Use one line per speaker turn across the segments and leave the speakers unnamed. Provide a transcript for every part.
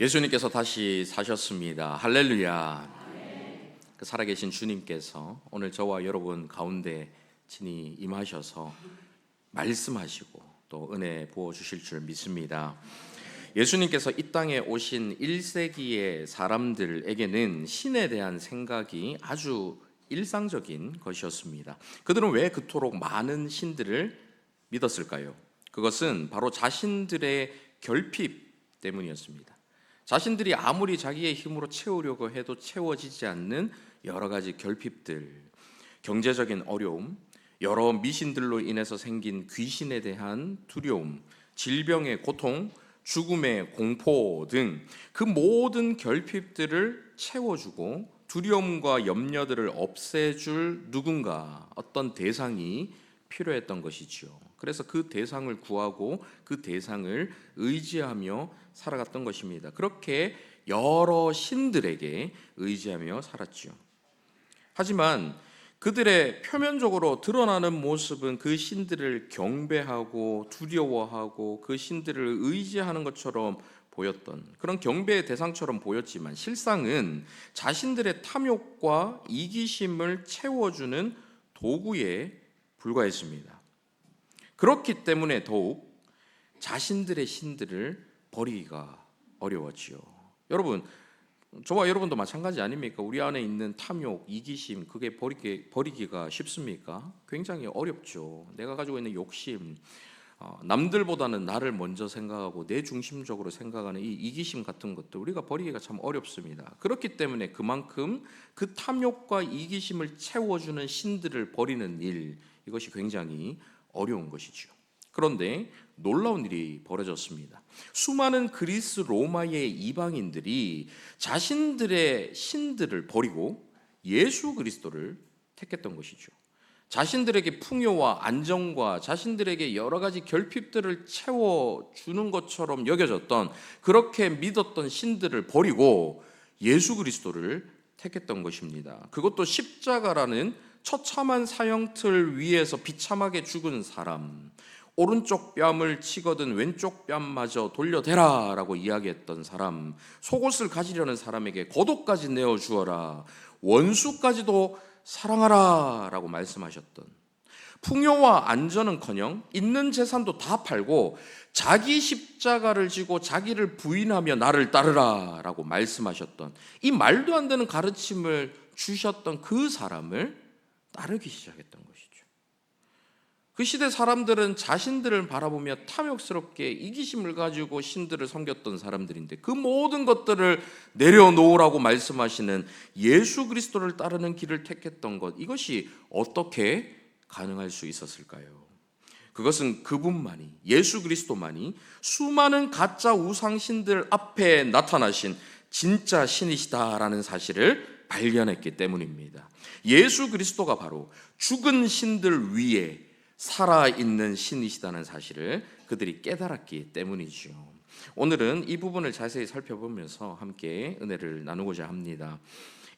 예수님께서 다시 사셨습니다. 할렐루야. 그 살아계신 주님께서 오늘 저와 여러분 가운데 친히 임하셔서 말씀하시고 또 은혜 부어주실 줄 믿습니다. 예수님께서 이 땅에 오신 1세기의 사람들에게는 신에 대한 생각이 아주 일상적인 것이었습니다. 그들은 왜 그토록 많은 신들을 믿었을까요? 그것은 바로 자신들의 결핍 때문이었습니다. 자신들이 아무리 자기의 힘으로 채우려고 해도 채워지지 않는 여러 가지 결핍들, 경제적인 어려움, 여러 미신들로 인해서 생긴 귀신에 대한 두려움, 질병의 고통, 죽음의 공포 등 그 모든 결핍들을 채워주고 두려움과 염려들을 없애줄 누군가, 어떤 대상이 필요했던 것이지요. 그래서 그 대상을 구하고 그 대상을 의지하며 살아갔던 것입니다. 그렇게 여러 신들에게 의지하며 살았지요. 하지만 그들의 표면적으로 드러나는 모습은 그 신들을 경배하고 두려워하고 그 신들을 의지하는 것처럼 보였던 그런 경배의 대상처럼 보였지만 실상은 자신들의 탐욕과 이기심을 채워주는 도구에 불과했습니다. 그렇기 때문에 더욱 자신들의 신들을 버리기가 어려웠지요. 여러분, 저와 여러분도 마찬가지 아닙니까? 우리 안에 있는 탐욕, 이기심, 그게 버리기가 쉽습니까? 굉장히 어렵죠. 내가 가지고 있는 욕심, 남들보다는 나를 먼저 생각하고 내 중심적으로 생각하는 이 이기심 같은 것도 우리가 버리기가 참 어렵습니다. 그렇기 때문에 그만큼 그 탐욕과 이기심을 채워주는 신들을 버리는 일, 이것이 굉장히 어려운 것이죠. 그런데 놀라운 일이 벌어졌습니다. 수많은 그리스 로마의 이방인들이 자신들의 신들을 버리고 예수 그리스도를 택했던 것이죠. 자신들에게 풍요와 안정과 자신들에게 여러 가지 결핍들을 채워주는 것처럼 여겨졌던, 그렇게 믿었던 신들을 버리고 예수 그리스도를 택했던 것입니다. 그것도 십자가라는 처참한 사형틀 위에서 비참하게 죽은 사람, 오른쪽 뺨을 치거든 왼쪽 뺨마저 돌려대라 라고 이야기했던 사람, 속옷을 가지려는 사람에게 겉옷까지 내어주어라, 원수까지도 사랑하라 라고 말씀하셨던, 풍요와 안전은커녕 있는 재산도 다 팔고 자기 십자가를 지고 자기를 부인하며 나를 따르라 라고 말씀하셨던, 이 말도 안 되는 가르침을 주셨던 그 사람을 따르기 시작했던 것이죠. 그 시대 사람들은 자신들을 바라보며 탐욕스럽게 이기심을 가지고 신들을 섬겼던 사람들인데, 그 모든 것들을 내려놓으라고 말씀하시는 예수 그리스도를 따르는 길을 택했던 것, 이것이 어떻게 가능할 수 있었을까요? 그것은 그분만이, 예수 그리스도만이 수많은 가짜 우상신들 앞에 나타나신 진짜 신이시다라는 사실을 발견했기 때문입니다. 예수 그리스도가 바로 죽은 신들 위에 살아있는 신이시다는 사실을 그들이 깨달았기 때문이죠. 오늘은 이 부분을 자세히 살펴보면서 함께 은혜를 나누고자 합니다.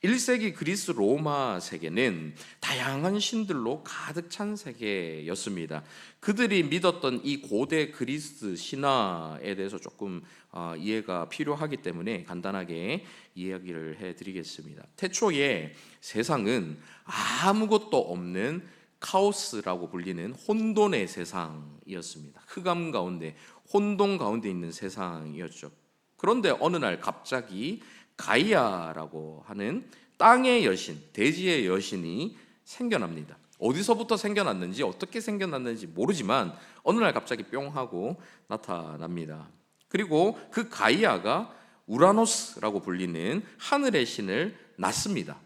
1세기 그리스 로마 세계는 다양한 신들로 가득 찬 세계였습니다. 그들이 믿었던 이 고대 그리스 신화에 대해서 조금 이해가 필요하기 때문에 간단하게 이야기를 해드리겠습니다. 태초에 세상은 아무것도 없는 카오스라고 불리는 혼돈의 세상이었습니다. 흑암 가운데, 혼돈 가운데 있는 세상이었죠. 그런데 어느 날 갑자기 가이아라고 하는 땅의 여신, 대지의 여신이 생겨납니다. 어디서부터 생겨났는지, 어떻게 생겨났는지 모르지만 어느 날 갑자기 뿅 하고 나타납니다. 그리고 그 가이아가 우라노스라고 불리는 하늘의 신을 낳습니다.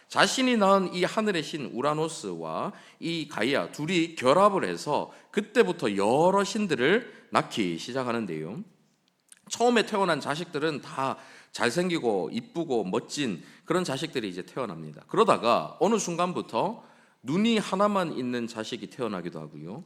자신이 낳은 이 하늘의 신 우라노스와 이 가이아 둘이 결합을 해서 그때부터 여러 신들을 낳기 시작하는데요. 처음에 태어난 자식들은 다 잘생기고 이쁘고 멋진 그런 자식들이 이제 태어납니다. 그러다가 어느 순간부터 눈이 하나만 있는 자식이 태어나기도 하고요.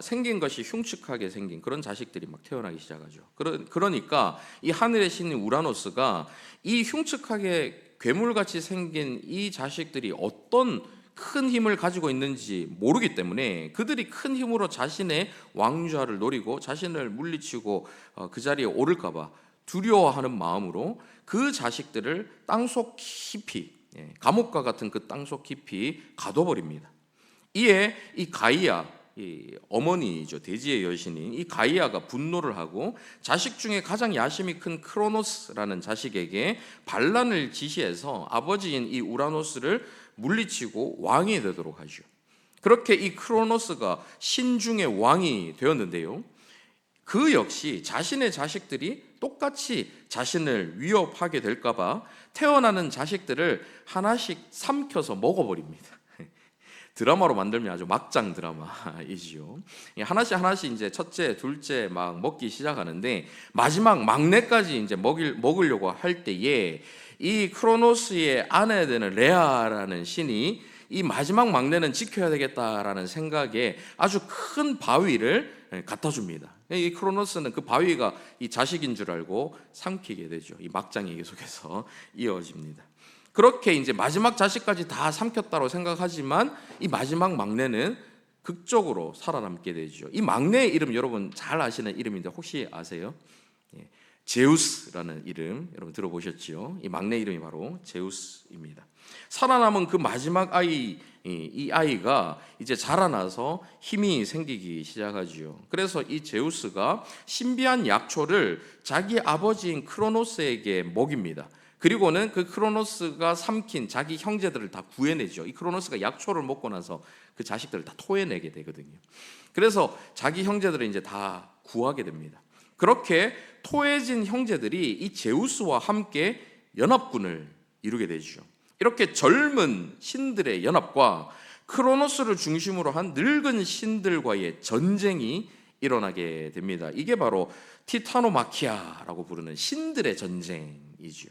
생긴 것이 흉측하게 생긴 그런 자식들이 막 태어나기 시작하죠. 그러니까 이 하늘의 신인 우라노스가 이 흉측하게 괴물같이 생긴 이 자식들이 어떤 큰 힘을 가지고 있는지 모르기 때문에 그들이 큰 힘으로 자신의 왕좌를 노리고 자신을 물리치고 그 자리에 오를까 봐 두려워하는 마음으로 그 자식들을 땅속 깊이, 감옥과 같은 그 땅속 깊이 가둬버립니다. 이에 이 가이아, 이 어머니이죠, 대지의 여신인 이 가이아가 분노를 하고 자식 중에 가장 야심이 큰 크로노스라는 자식에게 반란을 지시해서 아버지인 이 우라노스를 물리치고 왕이 되도록 하죠. 그렇게 이 크로노스가 신중의 왕이 되었는데요, 그 역시 자신의 자식들이 똑같이 자신을 위협하게 될까봐 태어나는 자식들을 하나씩 삼켜서 먹어버립니다. 드라마로 만들면 아주 막장 드라마이지요. 하나씩 이제 첫째, 둘째 막 먹기 시작하는데 마지막 막내까지 이제 먹으려고 할 때에 이 크로노스의 아내 되는 레아라는 신이 이 마지막 막내는 지켜야 되겠다라는 생각에 아주 큰 바위를 갖다 줍니다. 이 크로노스는 그 바위가 이 자식인 줄 알고 삼키게 되죠. 이 막장이 계속해서 이어집니다. 그렇게 이제 마지막 자식까지 다 삼켰다고 생각하지만 이 마지막 막내는 극적으로 살아남게 되죠. 이 막내의 이름 여러분 잘 아시는 이름인데 혹시 아세요? 제우스라는 이름 여러분 들어보셨지요? 이 막내 이름이 바로 제우스입니다. 살아남은 그 마지막 아이, 이 아이가 이제 자라나서 힘이 생기기 시작하지요. 그래서 이 제우스가 신비한 약초를 자기 아버지인 크로노스에게 먹입니다. 그리고는 그 크로노스가 삼킨 자기 형제들을 다 구해내죠. 이 크로노스가 약초를 먹고 나서 그 자식들을 다 토해내게 되거든요. 그래서 자기 형제들을 이제 다 구하게 됩니다. 그렇게 토해진 형제들이 이 제우스와 함께 연합군을 이루게 되죠. 이렇게 젊은 신들의 연합과 크로노스를 중심으로 한 늙은 신들과의 전쟁이 일어나게 됩니다. 이게 바로 티타노마키아라고 부르는 신들의 전쟁이죠.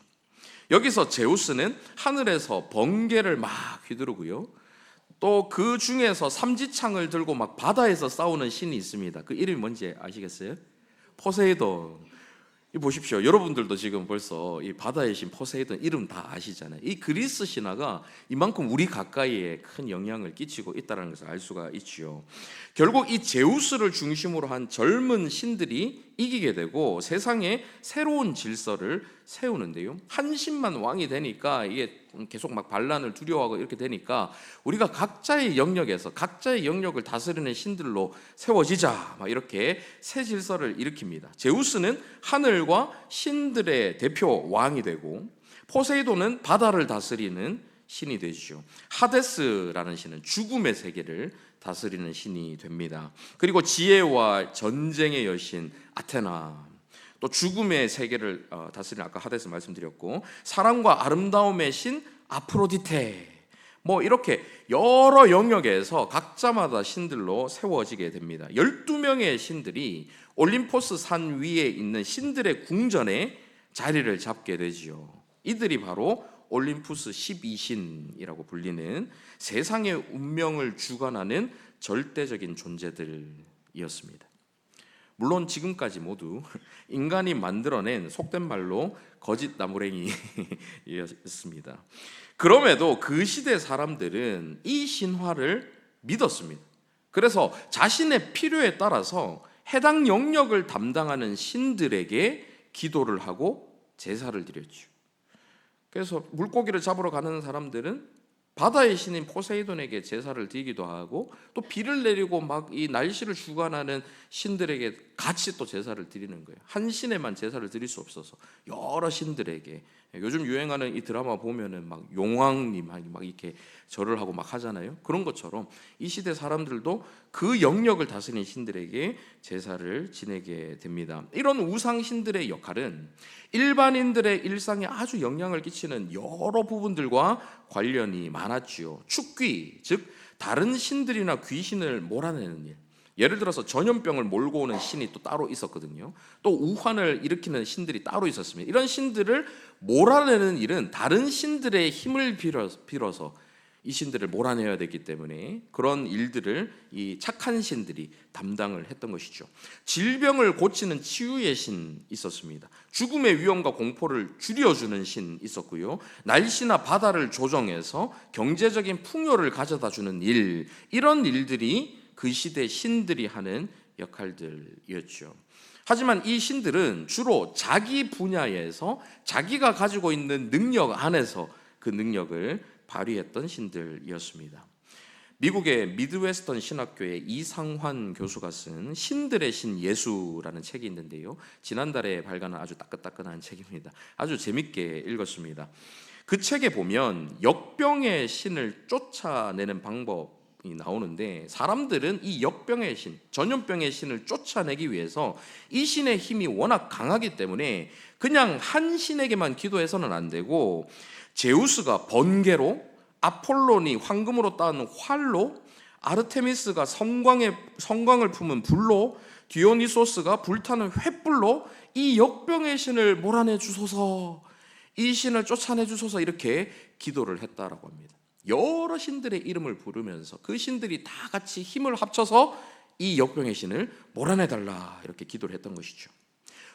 여기서 제우스는 하늘에서 번개를 막 휘두르고요, 또 그 중에서 삼지창을 들고 막 바다에서 싸우는 신이 있습니다. 그 이름이 뭔지 아시겠어요? 포세이돈. 이 보십시오. 여러분들도 지금 벌써 이 바다의 신 포세이돈 이름 다 아시잖아요. 이 그리스 신화가 이만큼 우리 가까이에 큰 영향을 끼치고 있다는 것을 알 수가 있지요. 결국 이 제우스를 중심으로 한 젊은 신들이 이기게 되고 세상에 새로운 질서를 세우는데요, 한 신만 왕이 되니까 이게 계속 막 반란을 두려워하고 이렇게 되니까 우리가 각자의 영역에서 각자의 영역을 다스리는 신들로 세워지자, 막 이렇게 새 질서를 일으킵니다. 제우스는 하늘과 신들의 대표 왕이 되고 포세이돈은 바다를 다스리는 신이 되죠. 하데스라는 신은 죽음의 세계를 다스리는 신이 됩니다. 그리고 지혜와 전쟁의 여신 아테나, 또 죽음의 세계를 다스리는 아까 하데스 말씀드렸고, 사랑과 아름다움의 신 아프로디테, 뭐 이렇게 여러 영역에서 각자마다 신들로 세워지게 됩니다. 12명의 신들이 올림포스 산 위에 있는 신들의 궁전에 자리를 잡게 되지요. 이들이 바로 올림푸스 12신이라고 불리는 세상의 운명을 주관하는 절대적인 존재들이었습니다. 물론 지금까지 모두 인간이 만들어낸 속된 말로 거짓 나무랭이였습니다. 그럼에도 그 시대 사람들은 이 신화를 믿었습니다. 그래서 자신의 필요에 따라서 해당 영역을 담당하는 신들에게 기도를 하고 제사를 드렸죠. 그래서 물고기를 잡으러 가는 사람들은 바다의 신인 포세이돈에게 제사를 드리기도 하고, 또 비를 내리고 막 이 날씨를 주관하는 신들에게 같이 또 제사를 드리는 거예요. 한 신에만 제사를 드릴 수 없어서 여러 신들에게. 요즘 유행하는 이 드라마 보면은 막 용왕님 막 이렇게 절을 하고 막 하잖아요. 그런 것처럼 이 시대 사람들도 그 영역을 다스리는 신들에게 제사를 지내게 됩니다. 이런 우상 신들의 역할은 일반인들의 일상에 아주 영향을 끼치는 여러 부분들과 관련이 많았지요. 축귀, 즉 다른 신들이나 귀신을 몰아내는 일. 예를 들어서 전염병을 몰고 오는 신이 또 따로 있었거든요. 또 우환을 일으키는 신들이 따로 있었습니다. 이런 신들을 몰아내는 일은 다른 신들의 힘을 빌어서 이 신들을 몰아내야 되기 때문에 그런 일들을 이 착한 신들이 담당을 했던 것이죠. 질병을 고치는 치유의 신 있었습니다. 죽음의 위험과 공포를 줄여주는 신 있었고요. 날씨나 바다를 조정해서 경제적인 풍요를 가져다 주는 일, 이런 일들이 그 시대 신들이 하는 역할들이었죠. 하지만 이 신들은 주로 자기 분야에서 자기가 가지고 있는 능력 안에서 그 능력을 발휘했던 신들이었습니다. 미국의 미드웨스턴 신학교의 이상환 교수가 쓴 신들의 신 예수라는 책이 있는데요, 지난달에 발간한 아주 따끈따끈한 책입니다. 아주 재밌게 읽었습니다. 그 책에 보면 역병의 신을 쫓아내는 방법이 나오는데, 사람들은 이 역병의 신, 전염병의 신을 쫓아내기 위해서 이 신의 힘이 워낙 강하기 때문에 그냥 한 신에게만 기도해서는 안 되고, 제우스가 번개로, 아폴론이 황금으로 딴 활로, 아르테미스가 성광을 품은 불로, 디오니소스가 불타는 횃불로 이 역병의 신을 몰아내 주소서, 이 신을 쫓아내 주소서, 이렇게 기도를 했다라고 합니다. 여러 신들의 이름을 부르면서 그 신들이 다 같이 힘을 합쳐서 이 역병의 신을 몰아내달라, 이렇게 기도를 했던 것이죠.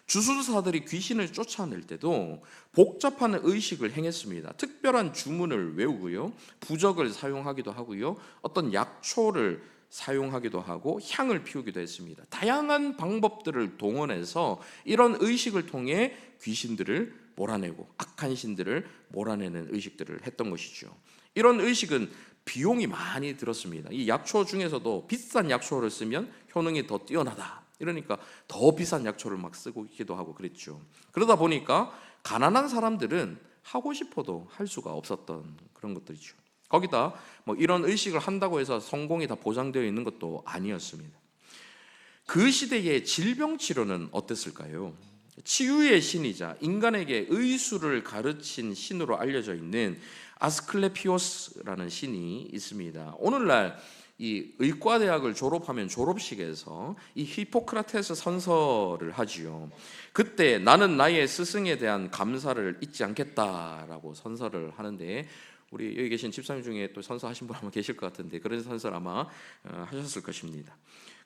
주술사들이 귀신을 쫓아낼 때도 복잡한 의식을 행했습니다. 특별한 주문을 외우고요, 부적을 사용하기도 하고요, 어떤 약초를 사용하기도 하고 향을 피우기도 했습니다. 다양한 방법들을 동원해서 이런 의식을 통해 귀신들을 몰아내고 악한 신들을 몰아내는 의식들을 했던 것이죠. 이런 의식은 비용이 많이 들었습니다. 이 약초 중에서도 비싼 약초를 쓰면 효능이 더 뛰어나다, 이러니까 더 비싼 약초를 막 쓰고 있기도 하고 그랬죠. 그러다 보니까 가난한 사람들은 하고 싶어도 할 수가 없었던 그런 것들이죠. 거기다 뭐 이런 의식을 한다고 해서 성공이 다 보장되어 있는 것도 아니었습니다. 그 시대의 질병 치료는 어땠을까요? 치유의 신이자 인간에게 의술을 가르친 신으로 알려져 있는 아스클레피오스라는 신이 있습니다. 오늘날 이 의과대학을 졸업하면 졸업식에서 이 히포크라테스 선서를 하지요. 그때 나는 나의 스승에 대한 감사를 잊지 않겠다라고 선서를 하는데, 우리 여기 계신 집사님 중에 또 선서하신 분 아마 계실 것 같은데 그런 선서를 아마 하셨을 것입니다.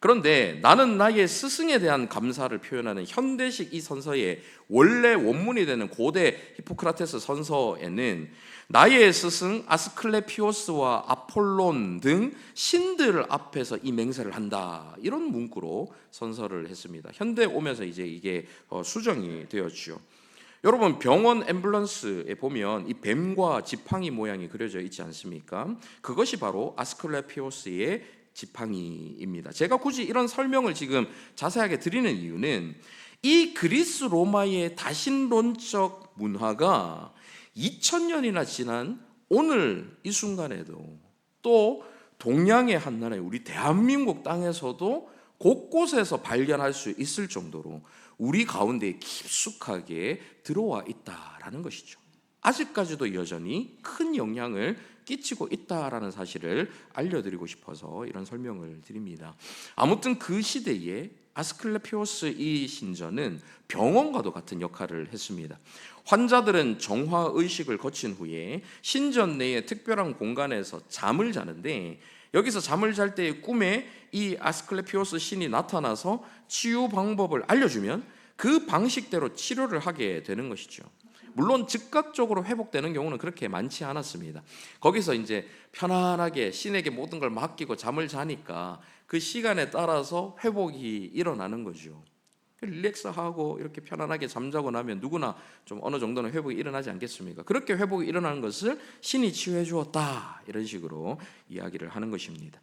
그런데 나는 나의 스승에 대한 감사를 표현하는 현대식 이 선서의 원래 원문이 되는 고대 히포크라테스 선서에는 나의 스승 아스클레피오스와 아폴론 등 신들 앞에서 이 맹세를 한다, 이런 문구로 선서를 했습니다. 현대에 오면서 이제 이게 수정이 되었죠. 여러분, 병원 앰뷸런스에 보면 이 뱀과 지팡이 모양이 그려져 있지 않습니까? 그것이 바로 아스클레피오스의 지팡이입니다. 제가 굳이 이런 설명을 지금 자세하게 드리는 이유는 이 그리스 로마의 다신론적 문화가 2000년이나 지난 오늘 이 순간에도 또 동양의 한 나라의 우리 대한민국 땅에서도 곳곳에서 발견할 수 있을 정도로 우리 가운데 깊숙하게 들어와 있다라는 것이죠. 아직까지도 여전히 큰 영향을 끼치고 있다라는 사실을 알려드리고 싶어서 이런 설명을 드립니다. 아무튼 그 시대에 아스클레피오스 이 신전은 병원과도 같은 역할을 했습니다. 환자들은 정화의식을 거친 후에 신전 내의 특별한 공간에서 잠을 자는데, 여기서 잠을 잘 때의 꿈에 이 아스클레피오스 신이 나타나서 치유 방법을 알려주면 그 방식대로 치료를 하게 되는 것이죠. 물론 즉각적으로 회복되는 경우는 그렇게 많지 않았습니다. 거기서 이제 편안하게 신에게 모든 걸 맡기고 잠을 자니까 그 시간에 따라서 회복이 일어나는 거죠. 릴렉스하고 이렇게 편안하게 잠자고 나면 누구나 좀 어느 정도는 회복이 일어나지 않겠습니까? 그렇게 회복이 일어나는 것을 신이 치유해 주었다, 이런 식으로 이야기를 하는 것입니다.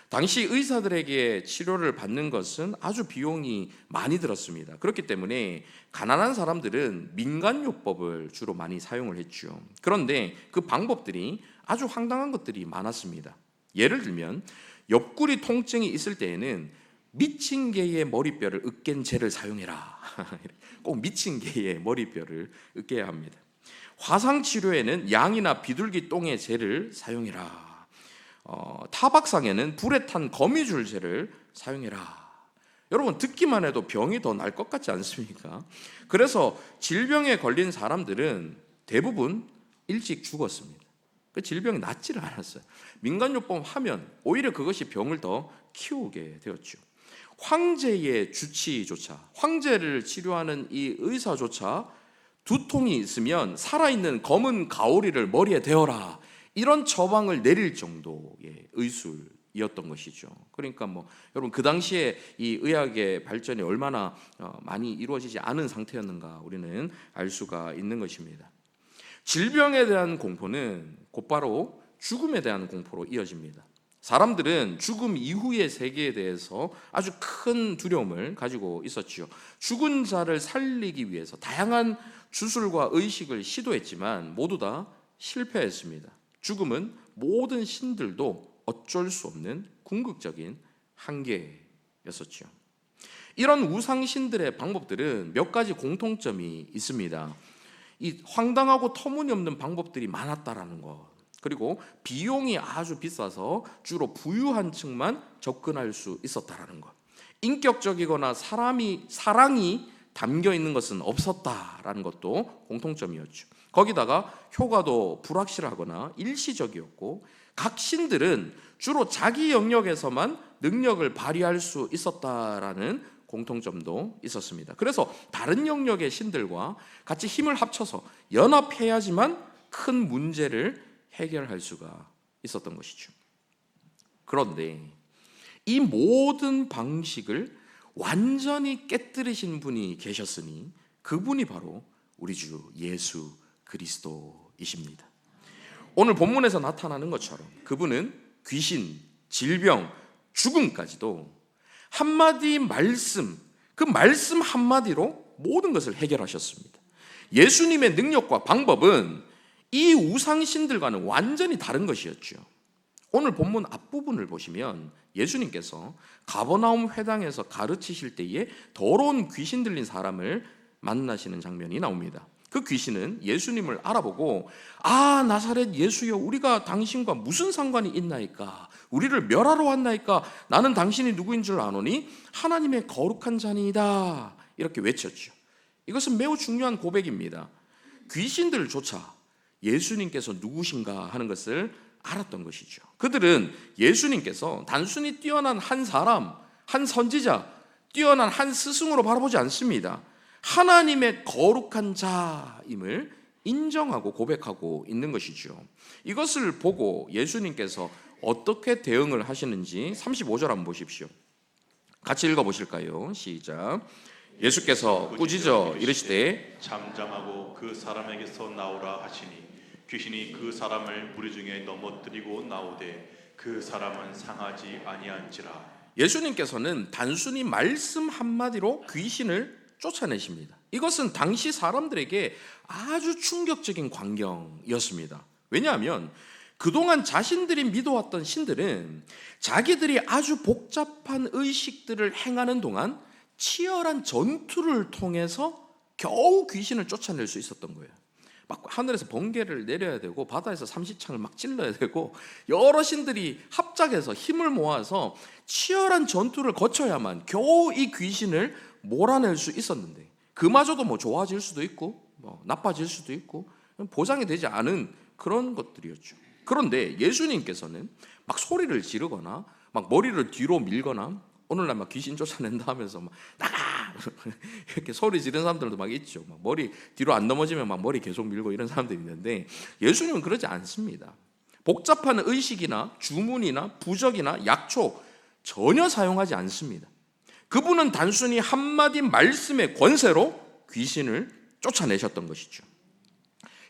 당시 의사들에게 치료를 받는 것은 아주 비용이 많이 들었습니다. 그렇기 때문에 가난한 사람들은 민간요법을 주로 많이 사용을 했죠. 그런데 그 방법들이 아주 황당한 것들이 많았습니다. 예를 들면 옆구리 통증이 있을 때에는 미친 개의 머리뼈를 으깬 재를 사용해라. 꼭 미친 개의 머리뼈를 으깨야 합니다. 화상 치료에는 양이나 비둘기 똥의 재를 사용해라. 타박상에는 불에 탄 거미줄 재를 사용해라. 여러분, 듣기만 해도 병이 더 날 것 같지 않습니까? 그래서 질병에 걸린 사람들은 대부분 일찍 죽었습니다. 그 질병이 낫지를 않았어요. 민간요법 하면 오히려 그것이 병을 더 키우게 되었죠. 황제의 주치조차, 황제를 치료하는 이 의사조차 두통이 있으면 살아있는 검은 가오리를 머리에 대어라, 이런 처방을 내릴 정도의 의술 이었던 것이죠. 그러니까 여러분 그 당시에 이 의학의 발전이 얼마나 많이 이루어지지 않은 상태였는가 우리는 알 수가 있는 것입니다. 질병에 대한 공포는 곧바로 죽음에 대한 공포로 이어집니다. 사람들은 죽음 이후의 세계에 대해서 아주 큰 두려움을 가지고 있었지요. 죽은 자를 살리기 위해서 다양한 주술과 의식을 시도했지만 모두 다 실패했습니다. 죽음은 모든 신들도 어쩔 수 없는 궁극적인 한계였었죠. 이런 우상신들의 방법들은 몇 가지 공통점이 있습니다. 이 황당하고 터무니없는 방법들이 많았다라는 것, 그리고 비용이 아주 비싸서 주로 부유한 층만 접근할 수 있었다라는 것, 인격적이거나 사랑이 담겨 있는 것은 없었다라는 것도 공통점이었죠. 거기다가 효과도 불확실하거나 일시적이었고 각 신들은 주로 자기 영역에서만 능력을 발휘할 수 있었다라는 공통점도 있었습니다. 그래서 다른 영역의 신들과 같이 힘을 합쳐서 연합해야지만 큰 문제를 해결할 수가 있었던 것이죠. 그런데 이 모든 방식을 완전히 깨뜨리신 분이 계셨으니 그분이 바로 우리 주 예수 그리스도이십니다. 오늘 본문에서 나타나는 것처럼 그분은 귀신, 질병, 죽음까지도 한마디 말씀, 그 말씀 한마디로 모든 것을 해결하셨습니다. 예수님의 능력과 방법은 이 우상신들과는 완전히 다른 것이었죠. 오늘 본문 앞부분을 보시면 예수님께서 가버나움 회당에서 가르치실 때에 더러운 귀신 들린 사람을 만나시는 장면이 나옵니다. 그 귀신은 예수님을 알아보고 나사렛 예수여, 우리가 당신과 무슨 상관이 있나이까? 우리를 멸하러 왔나이까? 나는 당신이 누구인 줄 아노니 하나님의 거룩한 자니이다, 이렇게 외쳤죠. 이것은 매우 중요한 고백입니다. 귀신들조차 예수님께서 누구신가 하는 것을 알았던 것이죠. 그들은 예수님께서 단순히 뛰어난 한 사람, 한 선지자, 뛰어난 한 스승으로 바라보지 않습니다. 하나님의 거룩한 자임을 인정하고 고백하고 있는 것이죠. 이것을 보고 예수님께서 어떻게 대응을 하시는지 35절 한번 보십시오. 같이 읽어보실까요? 시작. 예수께서 꾸짖어 이르시되
잠잠하고 그 사람에게서 나오라 하시니 귀신이 그 사람을 무리 중에 넘어뜨리고 나오되 그 사람은 상하지 아니한지라.
예수님께서는 단순히 말씀 한마디로 귀신을 쫓아내십니다. 이것은 당시 사람들에게 아주 충격적인 광경이었습니다. 왜냐하면 그동안 자신들이 믿어왔던 신들은 자기들이 아주 복잡한 의식들을 행하는 동안 치열한 전투를 통해서 겨우 귀신을 쫓아낼 수 있었던 거예요. 막 하늘에서 번개를 내려야 되고 바다에서 삼시창을 막 찔러야 되고 여러 신들이 합작해서 힘을 모아서 치열한 전투를 거쳐야만 겨우 이 귀신을 몰아낼 수 있었는데, 그마저도 좋아질 수도 있고 나빠질 수도 있고 보장이 되지 않은 그런 것들이었죠. 그런데 예수님께서는 막 소리를 지르거나 막 머리를 뒤로 밀거나, 오늘날 막 귀신 쫓아낸다 하면서 막 나가 이렇게 소리 지르는 사람들도 막 있죠. 막 머리 뒤로 안 넘어지면 막 머리 계속 밀고 이런 사람들이 있는데 예수님은 그러지 않습니다. 복잡한 의식이나 주문이나 부적이나 약초 전혀 사용하지 않습니다. 그분은 단순히 한마디 말씀의 권세로 귀신을 쫓아내셨던 것이죠.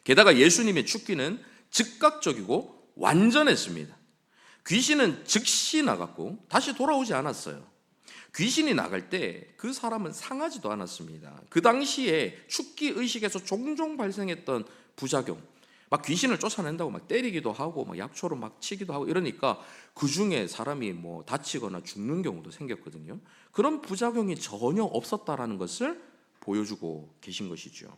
게다가 예수님의 죽기는 즉각적이고 완전했습니다. 귀신은 즉시 나갔고 다시 돌아오지 않았어요. 귀신이 나갈 때 그 사람은 상하지도 않았습니다. 그 당시에 죽기 의식에서 종종 발생했던 부작용, 막 귀신을 쫓아낸다고 막 때리기도 하고 막 약초로 막 치기도 하고 이러니까 그 중에 사람이 다치거나 죽는 경우도 생겼거든요. 그런 부작용이 전혀 없었다라는 것을 보여주고 계신 것이죠.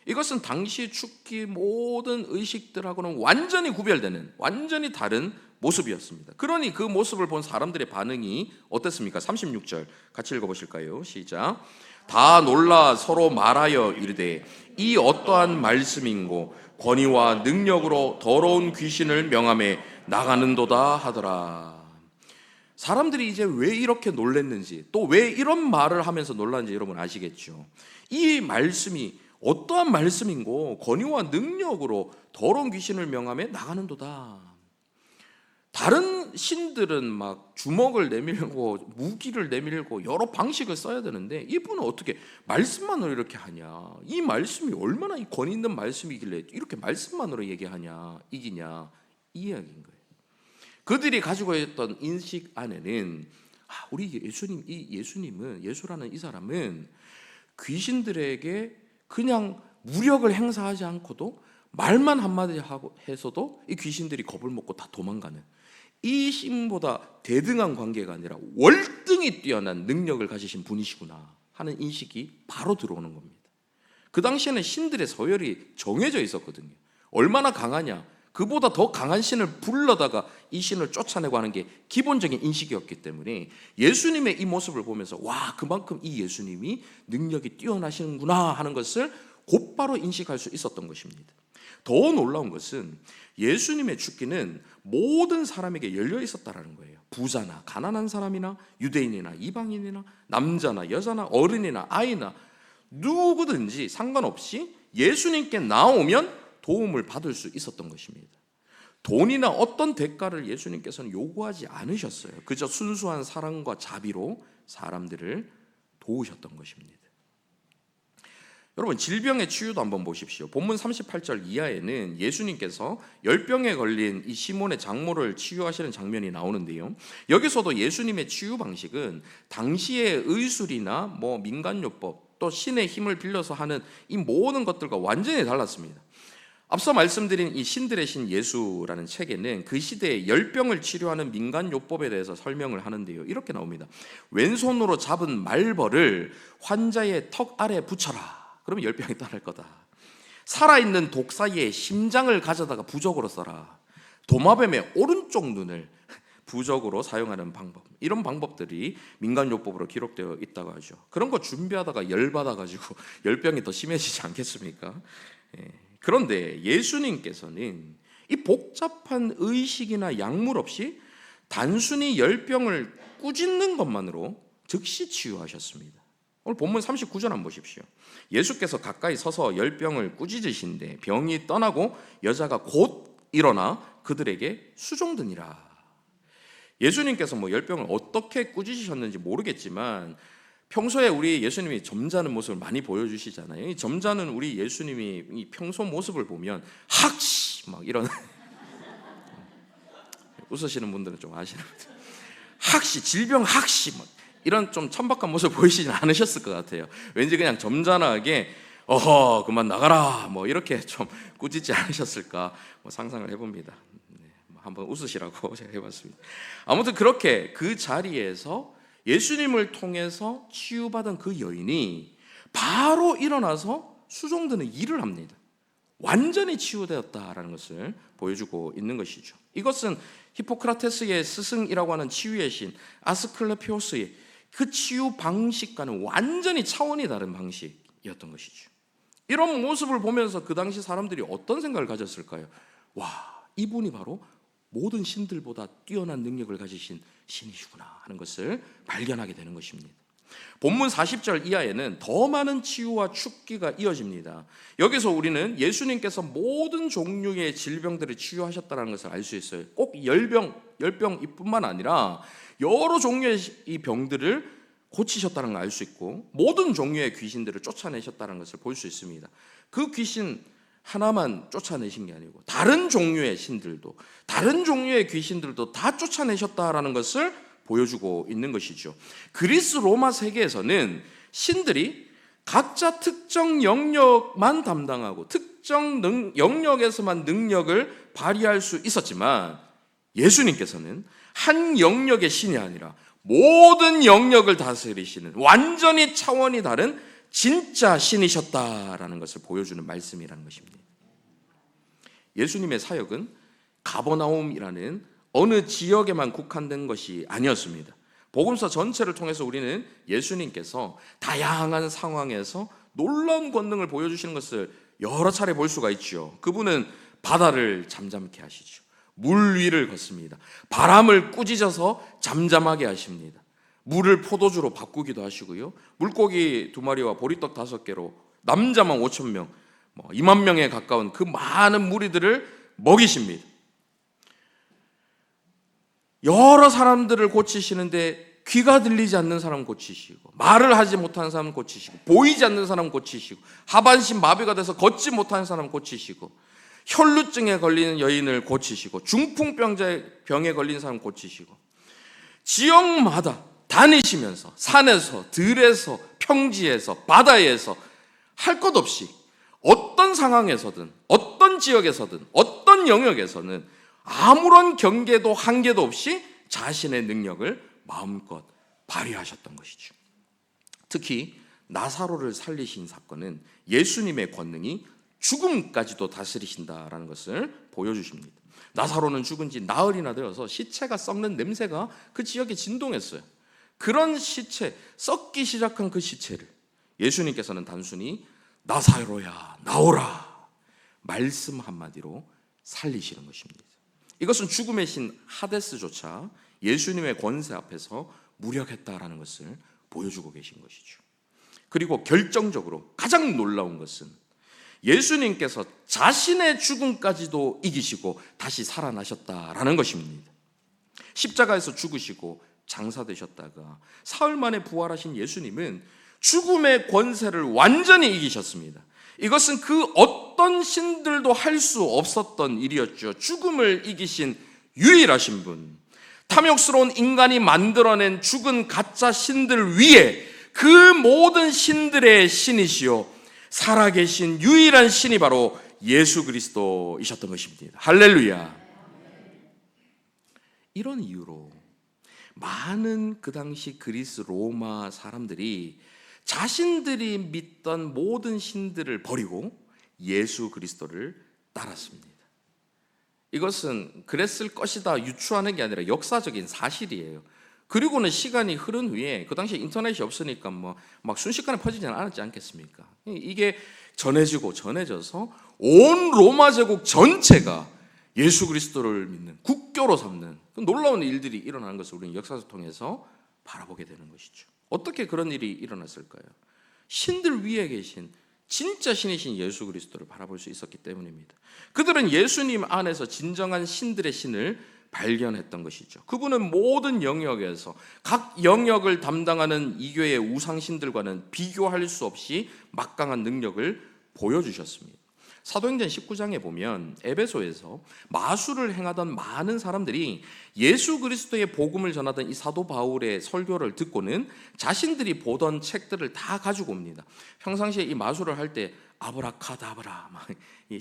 이것은 당시 죽기 모든 의식들하고는 완전히 구별되는, 완전히 다른 모습이었습니다. 그러니 그 모습을 본 사람들의 반응이 어땠습니까? 36절 같이 읽어보실까요? 시작. 다 놀라 서로 말하여 이르되 이 어떠한 말씀인고 권위와 능력으로 더러운 귀신을 명함에 나가는도다 하더라. 사람들이 이제 왜 이렇게 놀랐는지, 또 왜 이런 말을 하면서 놀랐는지 여러분 아시겠죠? 이 말씀이 어떠한 말씀인고 권위와 능력으로 더러운 귀신을 명함에 나가는도다. 다른 신들은 막 주먹을 내밀고 무기를 내밀고 여러 방식을 써야 되는데 이분은 어떻게 말씀만으로 이렇게 하냐? 이 말씀이 얼마나 이 권위 있는 말씀이길래 이렇게 말씀만으로 얘기하냐, 이기냐, 이 이야기인 거예요. 그들이 가지고 있던 인식 안에는 우리 예수님, 이 예수님은, 예수라는 이 사람은 귀신들에게 그냥 무력을 행사하지 않고도 말만 한마디 하고 해서도 이 귀신들이 겁을 먹고 다 도망가는, 이 신보다 대등한 관계가 아니라 월등히 뛰어난 능력을 가지신 분이시구나 하는 인식이 바로 들어오는 겁니다. 그 당시에는 신들의 서열이 정해져 있었거든요. 얼마나 강하냐, 그보다 더 강한 신을 불러다가 이 신을 쫓아내고 하는 게 기본적인 인식이었기 때문에 예수님의 이 모습을 보면서 와, 그만큼 이 예수님이 능력이 뛰어나시는구나 하는 것을 곧바로 인식할 수 있었던 것입니다. 더 놀라운 것은 예수님의 죽기는 모든 사람에게 열려 있었다라는 거예요. 부자나 가난한 사람이나 유대인이나 이방인이나 남자나 여자나 어른이나 아이나 누구든지 상관없이 예수님께 나오면 도움을 받을 수 있었던 것입니다. 돈이나 어떤 대가를 예수님께서는 요구하지 않으셨어요. 그저 순수한 사랑과 자비로 사람들을 도우셨던 것입니다. 여러분, 질병의 치유도 한번 보십시오. 본문 38절 이하에는 예수님께서 열병에 걸린 이 시몬의 장모를 치유하시는 장면이 나오는데요. 여기서도 예수님의 치유 방식은 당시의 의술이나 민간요법, 또 신의 힘을 빌려서 하는 이 모든 것들과 완전히 달랐습니다. 앞서 말씀드린 이 신들의 신 예수라는 책에는 그 시대의 열병을 치료하는 민간요법에 대해서 설명을 하는데요. 이렇게 나옵니다. 왼손으로 잡은 말벌을 환자의 턱 아래 붙여라. 그러면 열병이 떠날 거다. 살아있는 독 사이에 심장을 가져다가 부적으로 써라. 도마뱀의 오른쪽 눈을 부적으로 사용하는 방법, 이런 방법들이 민간요법으로 기록되어 있다고 하죠. 그런 거 준비하다가 열받아가지고 열병이 더 심해지지 않겠습니까? 그런데 예수님께서는 이 복잡한 의식이나 약물 없이 단순히 열병을 꾸짖는 것만으로 즉시 치유하셨습니다. 오늘 본문 39절 한번 보십시오. 예수께서 가까이 서서 열병을 꾸짖으신데 병이 떠나고 여자가 곧 일어나 그들에게 수종드니라. 예수님께서 열병을 어떻게 꾸짖으셨는지 모르겠지만 평소에 우리 예수님이 점잖은 모습을 많이 보여주시잖아요. 이 점잖은 우리 예수님이 이 평소 모습을 보면 학시 막 이런 웃으시는 분들은 좀 아시는 분들, 학시, 질병 학시 막 이런 좀 천박한 모습을 보이시진 않으셨을 것 같아요. 왠지 그냥 점잖하게 어허 그만 나가라 이렇게 좀 꾸짖지 않으셨을까 상상을 해봅니다. 한번 웃으시라고 제가 해봤습니다. 아무튼 그렇게 그 자리에서 예수님을 통해서 치유받은 그 여인이 바로 일어나서 수종드는 일을 합니다. 완전히 치유되었다라는 것을 보여주고 있는 것이죠. 이것은 히포크라테스의 스승이라고 하는 치유의 신 아스클레피오스의 그 치유 방식과는 완전히 차원이 다른 방식이었던 것이죠. 이런 모습을 보면서 그 당시 사람들이 어떤 생각을 가졌을까요? 와, 이분이 바로 모든 신들보다 뛰어난 능력을 가지신 신이시구나 하는 것을 발견하게 되는 것입니다. 본문 40절 이하에는 더 많은 치유와 축기가 이어집니다. 여기서 우리는 예수님께서 모든 종류의 질병들을 치유하셨다는 것을 알 수 있어요. 꼭 열병뿐만 아니라 여러 종류의 이 병들을 고치셨다는 걸 알 수 있고 모든 종류의 귀신들을 쫓아내셨다는 것을 볼 수 있습니다. 그 귀신 하나만 쫓아내신 게 아니고 다른 종류의 신들도, 다른 종류의 귀신들도 다 쫓아내셨다라는 것을 보여주고 있는 것이죠. 그리스 로마 세계에서는 신들이 각자 특정 영역만 담당하고 특정 영역에서만 능력을 발휘할 수 있었지만 예수님께서는 한 영역의 신이 아니라 모든 영역을 다스리시는 완전히 차원이 다른 진짜 신이셨다라는 것을 보여주는 말씀이라는 것입니다. 예수님의 사역은 가버나움이라는 어느 지역에만 국한된 것이 아니었습니다. 복음서 전체를 통해서 우리는 예수님께서 다양한 상황에서 놀라운 권능을 보여주시는 것을 여러 차례 볼 수가 있죠. 그분은 바다를 잠잠케 하시죠. 물 위를 걷습니다. 바람을 꾸짖어서 잠잠하게 하십니다. 물을 포도주로 바꾸기도 하시고요. 물고기 2마리와 보리떡 5개로 남자만 5,000명, 2만 명에 가까운 그 많은 무리들을 먹이십니다. 여러 사람들을 고치시는데 귀가 들리지 않는 사람 고치시고, 말을 하지 못하는 사람 고치시고, 보이지 않는 사람 고치시고, 하반신 마비가 돼서 걷지 못하는 사람 고치시고, 혈루증에 걸리는 여인을 고치시고, 중풍병에 걸린 사람 고치시고, 지역마다 다니시면서 산에서 들에서 평지에서 바다에서 할 것 없이 어떤 상황에서든 어떤 지역에서든 어떤 영역에서는 아무런 경계도 한계도 없이 자신의 능력을 마음껏 발휘하셨던 것이죠. 특히 나사로를 살리신 사건은 예수님의 권능이 죽음까지도 다스리신다라는 것을 보여주십니다. 나사로는 죽은 지 나흘이나 되어서 시체가 썩는 냄새가 그 지역에 진동했어요. 그런 시체, 썩기 시작한 그 시체를 예수님께서는 단순히 나사로야 나오라 말씀 한마디로 살리시는 것입니다. 이것은 죽음의 신 하데스조차 예수님의 권세 앞에서 무력했다라는 것을 보여주고 계신 것이죠. 그리고 결정적으로 가장 놀라운 것은 예수님께서 자신의 죽음까지도 이기시고 다시 살아나셨다라는 것입니다. 십자가에서 죽으시고 장사되셨다가 사흘 만에 부활하신 예수님은 죽음의 권세를 완전히 이기셨습니다. 이것은 그 어떤 신들도 할 수 없었던 일이었죠. 죽음을 이기신 유일하신 분, 탐욕스러운 인간이 만들어낸 죽은 가짜 신들 위에 그 모든 신들의 신이시요 살아계신 유일한 신이 바로 예수 그리스도이셨던 것입니다. 할렐루야. 이런 이유로 많은 그 당시 그리스 로마 사람들이 자신들이 믿던 모든 신들을 버리고 예수 그리스도를 따랐습니다. 이것은 그랬을 것이다 유추하는 게 아니라 역사적인 사실이에요. 그리고는 시간이 흐른 후에 그 당시에 인터넷이 없으니까 막 순식간에 퍼지지는 않았지 않겠습니까? 이게 전해져서 온 로마 제국 전체가 예수 그리스도를 믿는 국교로 삼는 놀라운 일들이 일어나는 것을 우리는 역사를 통해서 바라보게 되는 것이죠. 어떻게 그런 일이 일어났을까요? 신들 위에 계신 진짜 신이신 예수 그리스도를 바라볼 수 있었기 때문입니다. 그들은 예수님 안에서 진정한 신들의 신을 발견했던 것이죠. 그분은 모든 영역에서 각 영역을 담당하는 이교의 우상신들과는 비교할 수 없이 막강한 능력을 보여주셨습니다. 사도행전 19장에 보면 에베소에서 마술을 행하던 많은 사람들이 예수 그리스도의 복음을 전하던 이 사도 바울의 설교를 듣고는 자신들이 보던 책들을 다 가지고 옵니다. 평상시에 이 마술을 할 때 아브라카다브라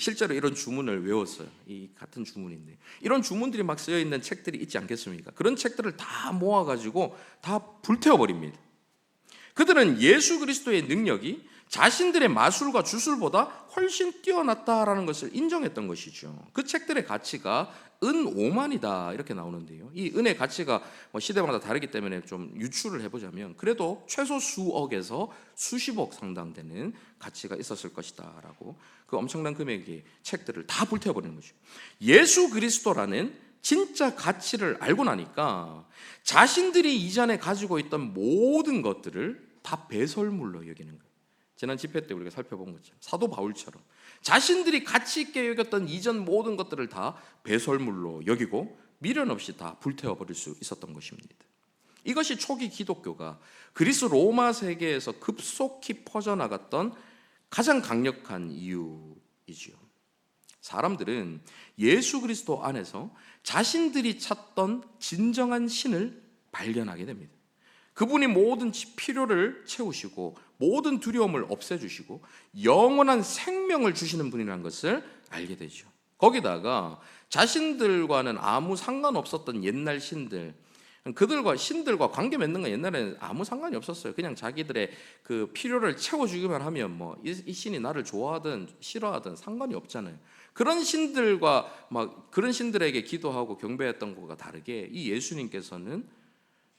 실제로 이런 주문을 외웠어요. 이 같은 주문인데 이런 주문들이 막 쓰여 있는 책들이 있지 않겠습니까? 그런 책들을 다 모아가지고 다 불태워버립니다. 그들은 예수 그리스도의 능력이 자신들의 마술과 주술보다 훨씬 뛰어났다라는 것을 인정했던 것이죠. 그 책들의 가치가 은 5만이다 이렇게 나오는데요. 이 은의 가치가 시대마다 다르기 때문에 좀 유추를 해보자면 그래도 최소 수억에서 수십억 상당 되는 가치가 있었을 것이다라고 그 엄청난 금액의 책들을 다 불태워버리는 거죠. 예수 그리스도라는 진짜 가치를 알고 나니까 자신들이 이전에 가지고 있던 모든 것들을 다 배설물로 여기는 거예요. 지난 집회 때 우리가 살펴본 것처럼 사도 바울처럼 자신들이 가치 있게 여겼던 이전 모든 것들을 다 배설물로 여기고 미련 없이 다 불태워버릴 수 있었던 것입니다. 이것이 초기 기독교가 그리스 로마 세계에서 급속히 퍼져나갔던 가장 강력한 이유이지요. 사람들은 예수 그리스도 안에서 자신들이 찾던 진정한 신을 발견하게 됩니다. 그분이 모든 필요를 채우시고 모든 두려움을 없애주시고 영원한 생명을 주시는 분이라는 것을 알게 되죠. 거기다가 자신들과는 아무 상관없었던 옛날 신들, 신들과 관계 맺는 건 옛날에는 아무 상관이 없었어요. 그냥 자기들의 그 필요를 채워주기만 하면 이 신이 나를 좋아하든 싫어하든 상관이 없잖아요. 그런 신들과 그런 신들에게 기도하고 경배했던 것과 다르게 이 예수님께서는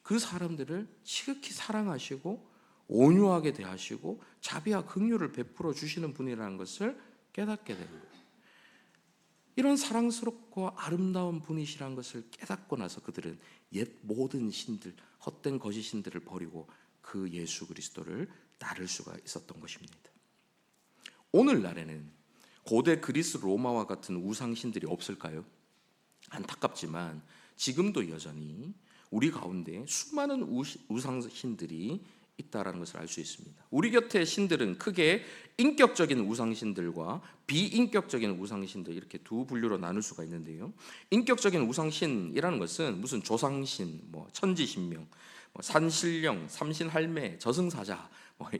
그 사람들을 지극히 사랑하시고 온유하게 대하시고 자비와 긍휼을 베풀어 주시는 분이라는 것을 깨닫게 됩니다. 이런 사랑스럽고 아름다운 분이시라는 것을 깨닫고 나서 그들은 옛 모든 신들, 헛된 거짓 신들을 버리고 그 예수 그리스도를 따를 수가 있었던 것입니다. 오늘날에는 고대 그리스 로마와 같은 우상 신들이 없을까요? 안타깝지만 지금도 여전히 우리 가운데 수많은 우상신들이 있다라는 것을 알 수 있습니다. 우리 곁의 신들은 크게 인격적인 우상신들과 비인격적인 우상신들 이렇게 두 분류로 나눌 수가 있는데요. 인격적인 우상신이라는 것은 무슨 조상신, 천지신명, 산신령, 삼신할매, 저승사자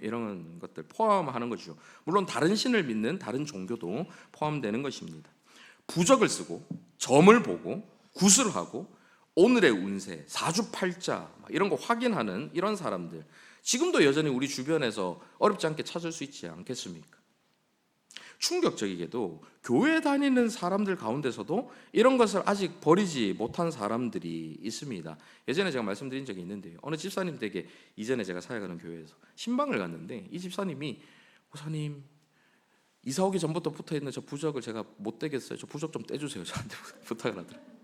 이런 것들 포함하는 것이죠. 물론 다른 신을 믿는 다른 종교도 포함되는 것입니다. 부적을 쓰고 점을 보고 구슬하고 오늘의 운세, 사주팔자 이런 거 확인하는 이런 사람들 지금도 여전히 우리 주변에서 어렵지 않게 찾을 수 있지 않겠습니까? 충격적이게도 교회 다니는 사람들 가운데서도 이런 것을 아직 버리지 못한 사람들이 있습니다. 예전에 제가 말씀드린 적이 있는데요. 어느 집사님 댁에 이전에 제가 사역하는 교회에서 신방을 갔는데 이 집사님이 목사님 이사 오기 전부터 붙어있는 저 부적을 제가 못 떼겠어요. 저 부적 좀 떼주세요. 저한테 부탁을 하더라고요.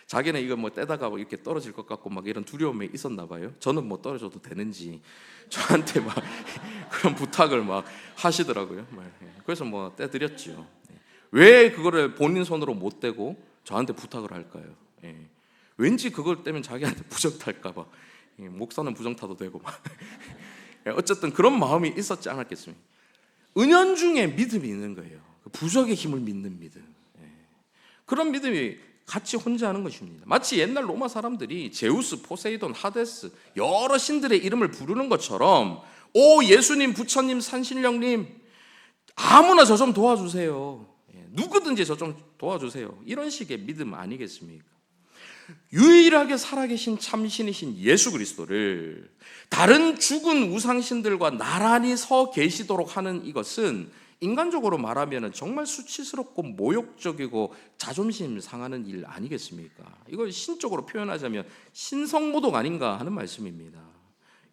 자기는 이거 떼다가 이렇게 떨어질 것 같고 막 이런 두려움이 있었나 봐요. 저는 떨어져도 되는지 저한테 막 그런 부탁을 막 하시더라고요. 그래서 떼드렸죠. 왜 그거를 본인 손으로 못 떼고 저한테 부탁을 할까요? 왠지 그걸 떼면 자기한테 부적 탈까 봐. 목사는 부정 타도 되고 막. 어쨌든 그런 마음이 있었지 않았겠습니까? 은연중에 믿음이 있는 거예요. 부적의 힘을 믿는 믿음. 그런 믿음이 같이 혼자 하는 것입니다. 마치 옛날 로마 사람들이 제우스, 포세이돈, 하데스 여러 신들의 이름을 부르는 것처럼 오 예수님, 부처님, 산신령님 아무나 저 좀 도와주세요. 누구든지 저 좀 도와주세요. 이런 식의 믿음 아니겠습니까? 유일하게 살아계신 참신이신 예수 그리스도를 다른 죽은 우상신들과 나란히 서 계시도록 하는 이것은 인간적으로 말하면 정말 수치스럽고 모욕적이고 자존심 상하는 일 아니겠습니까? 이걸 신적으로 표현하자면 신성모독 아닌가 하는 말씀입니다.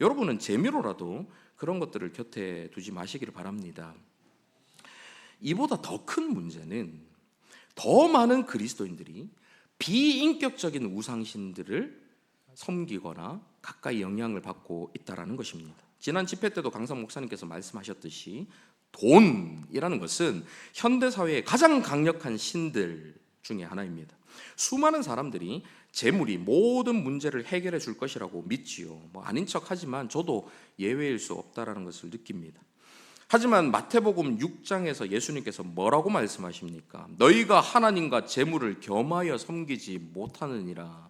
여러분은 재미로라도 그런 것들을 곁에 두지 마시기를 바랍니다. 이보다 더 큰 문제는 더 많은 그리스도인들이 비인격적인 우상신들을 섬기거나 가까이 영향을 받고 있다는 것입니다. 지난 집회 때도 강상 목사님께서 말씀하셨듯이 돈이라는 것은 현대사회의 가장 강력한 신들 중에 하나입니다. 수많은 사람들이 재물이 모든 문제를 해결해 줄 것이라고 믿지요. 아닌 척하지만 저도 예외일 수 없다라는 것을 느낍니다. 하지만 마태복음 6장에서 예수님께서 뭐라고 말씀하십니까? 너희가 하나님과 재물을 겸하여 섬기지 못하느니라.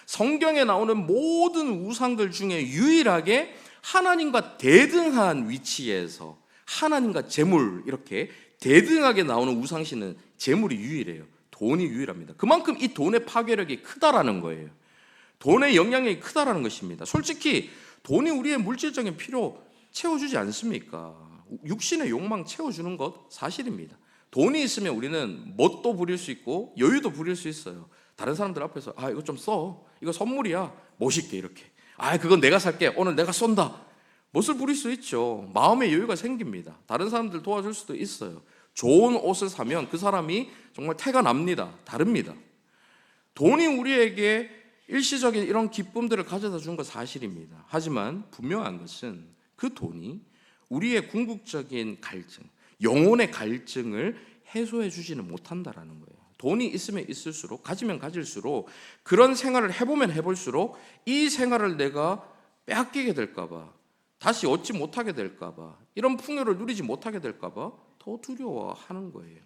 성경에 나오는 모든 우상들 중에 유일하게 하나님과 대등한 위치에서 하나님과 재물 이렇게 대등하게 나오는 우상신은 재물이 유일해요. 돈이 유일합니다. 그만큼 이 돈의 파괴력이 크다라는 거예요. 돈의 영향력이 크다라는 것입니다. 솔직히 돈이 우리의 물질적인 필요 채워주지 않습니까? 육신의 욕망 채워주는 것 사실입니다. 돈이 있으면 우리는 멋도 부릴 수 있고 여유도 부릴 수 있어요. 다른 사람들 앞에서 이거 좀 써. 이거 선물이야. 멋있게 이렇게. 그건 내가 살게. 오늘 내가 쏜다. 멋을 부릴 수 있죠. 마음의 여유가 생깁니다. 다른 사람들 도와줄 수도 있어요. 좋은 옷을 사면 그 사람이 정말 태가 납니다. 다릅니다. 돈이 우리에게 일시적인 이런 기쁨들을 가져다 준 건 사실입니다. 하지만 분명한 것은 그 돈이 우리의 궁극적인 갈증, 영혼의 갈증을 해소해 주지는 못한다라는 거예요. 돈이 있으면 있을수록, 가지면 가질수록, 그런 생활을 해보면 해볼수록 이 생활을 내가 빼앗기게 될까 봐, 다시 얻지 못하게 될까 봐, 이런 풍요를 누리지 못하게 될까 봐 더 두려워하는 거예요.